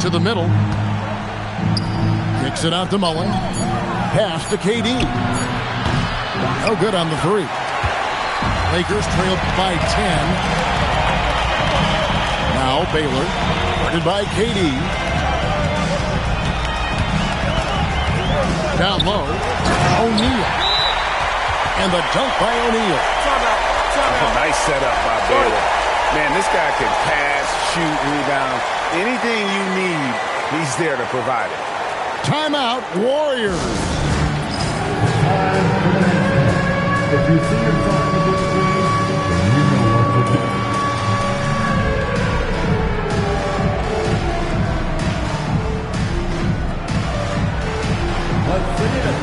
S1: To the middle. Kicks it out to Mullen. Pass to KD. No good on the 3. Lakers trailed by 10. Now Baylor. Guarded by KD. Down low. O'Neal. And the dunk by O'Neal.
S2: A nice setup by Baylor. Man, this guy can pass, shoot, rebound. Anything you need, he's there to provide it.
S1: Timeout, Warriors.
S5: If you see him talking this way, you know what to do. Let's bring it up.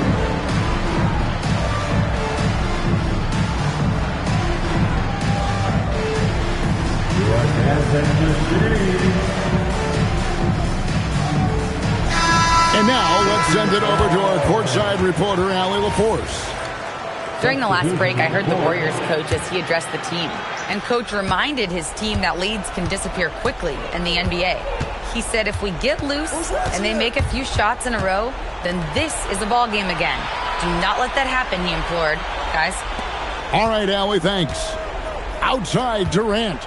S1: And now, let's send it over to our courtside reporter, Allie LaForce.
S4: During the last break, I heard the Warriors coach as he addressed the team. And coach reminded his team that leads can disappear quickly in the NBA. He said if we get loose and they make a few shots in a row, then this is a ball game again. Do not let that happen, he implored. Guys.
S1: All right, Allie, thanks. Outside, Durant.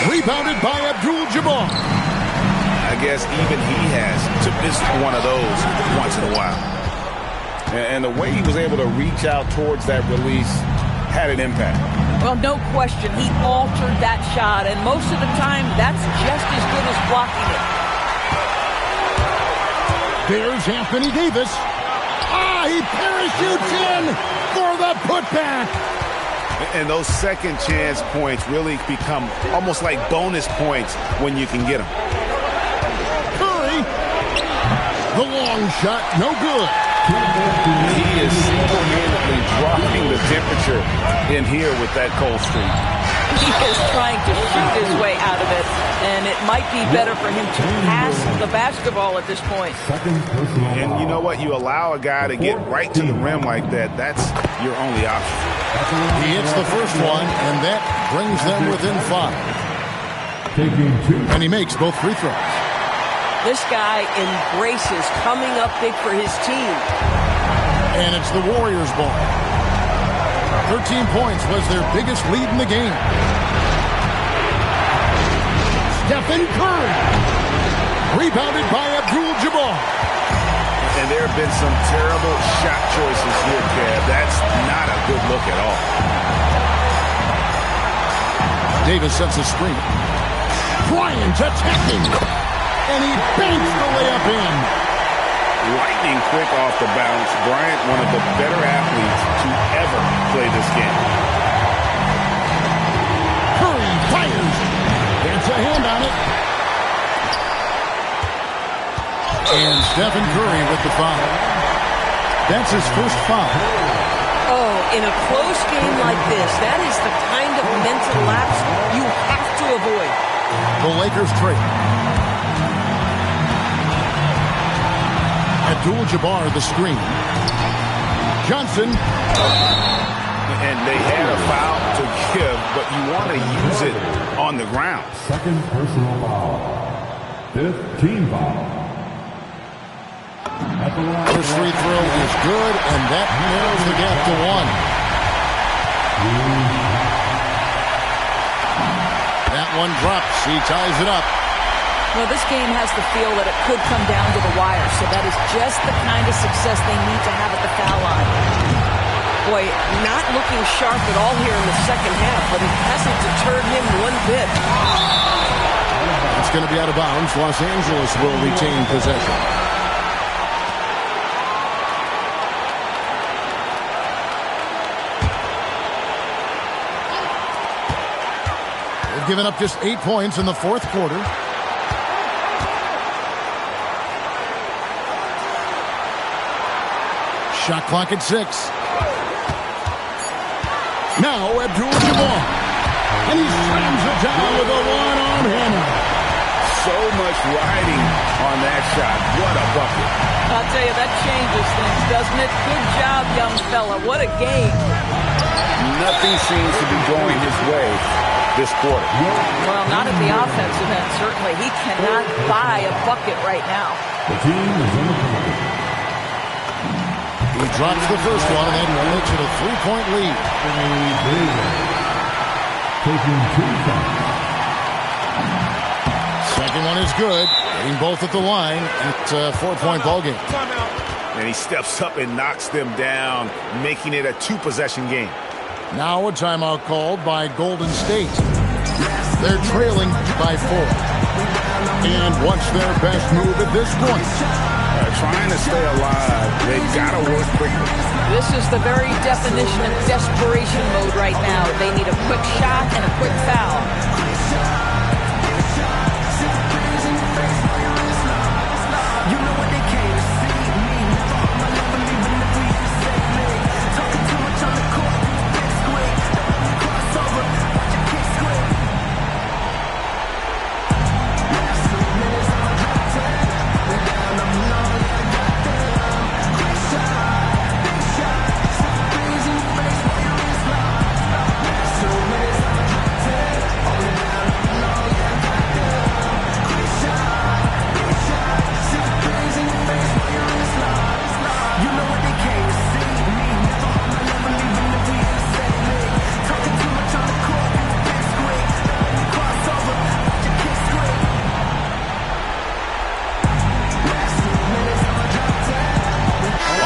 S1: Rebounded by Abdul-Jabbar.
S2: I guess even he has to miss one of those once in a while. And the way he was able to reach out towards that release had an impact.
S7: Well, no question. He altered that shot, and most of the time, that's just as good as blocking it.
S1: There's Anthony Davis. He parachutes in for the putback.
S2: And those second chance points really become almost like bonus points when you can get them.
S1: Curry. The long shot, no good.
S2: He is single-handedly dropping the temperature in here with that cold streak.
S7: He is trying to shoot his way out of it, and it might be better for him to pass the basketball at this point.
S2: And you know what? You allow a guy to get right to the rim like that, that's your only option.
S1: He hits the first one, and that brings them within 5. And he makes both free throws.
S7: This guy embraces coming up big for his team.
S1: And it's the Warriors' ball. 13 points was their biggest lead in the game. Stephen Curry. Rebounded by Abdul-Jabbar.
S2: And there have been some terrible shot choices here, Kev. That's not a good look at all.
S1: Davis sets a screen. Bryant attacking. And he banks the layup in.
S2: Lightning quick off the bounce. Bryant, one of the better athletes to ever play this game.
S1: Curry fires. Gets a hand on it. And Stephen Curry with the foul. That's his first foul.
S7: Oh, in a close game like this, that is the kind of mental lapse you have to avoid.
S1: The Lakers trade. Abdul-Jabbar the screen. Johnson.
S2: And they had a foul to give, but you want to use it on the ground.
S5: Second personal foul. 15 foul.
S1: First free throw is good, and that narrows the gap to 1. That one drops. He ties it up.
S7: Well, this game has the feel that it could come down to the wire, so that is just the kind of success they need to have at the foul line. Boy, not looking sharp at all here in the second half, but it hasn't deterred him one bit.
S1: It's going to be out of bounds. Los Angeles will retain possession. They've given up just 8 points in the fourth quarter. Shot clock at 6. Now Abdul-Jabbar. And he slams it down with a one-arm hammer.
S2: So much riding on that shot. What a bucket.
S7: I'll tell you, that changes things, doesn't it? Good job, young fella. What a game.
S2: Nothing seems to be going his way this quarter.
S7: Well, not at the offensive end, certainly. He cannot buy a bucket right now.
S5: The team is in the point.
S1: He drops the first one, and that makes it a 3-point lead.
S5: Taking 2 shots.
S1: Second one is good. Getting both at the line. It's a 4-point ball game.
S2: And he steps up and knocks them down, making it a 2-possession game.
S1: Now a timeout called by Golden State. They're trailing by 4. And what's their best move at this point?
S2: Trying to stay alive. They've got to work quickly.
S7: This is the very definition of desperation mode right now. They need a quick shot and a quick foul.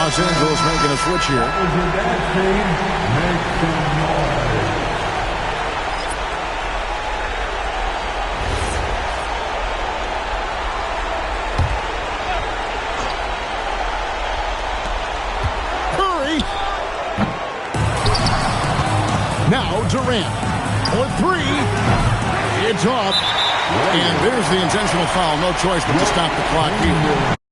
S1: Los Angeles making a switch here. Curry. Now Durant for 3. It's off. And there's the intentional foul. No choice but to stop the clock here.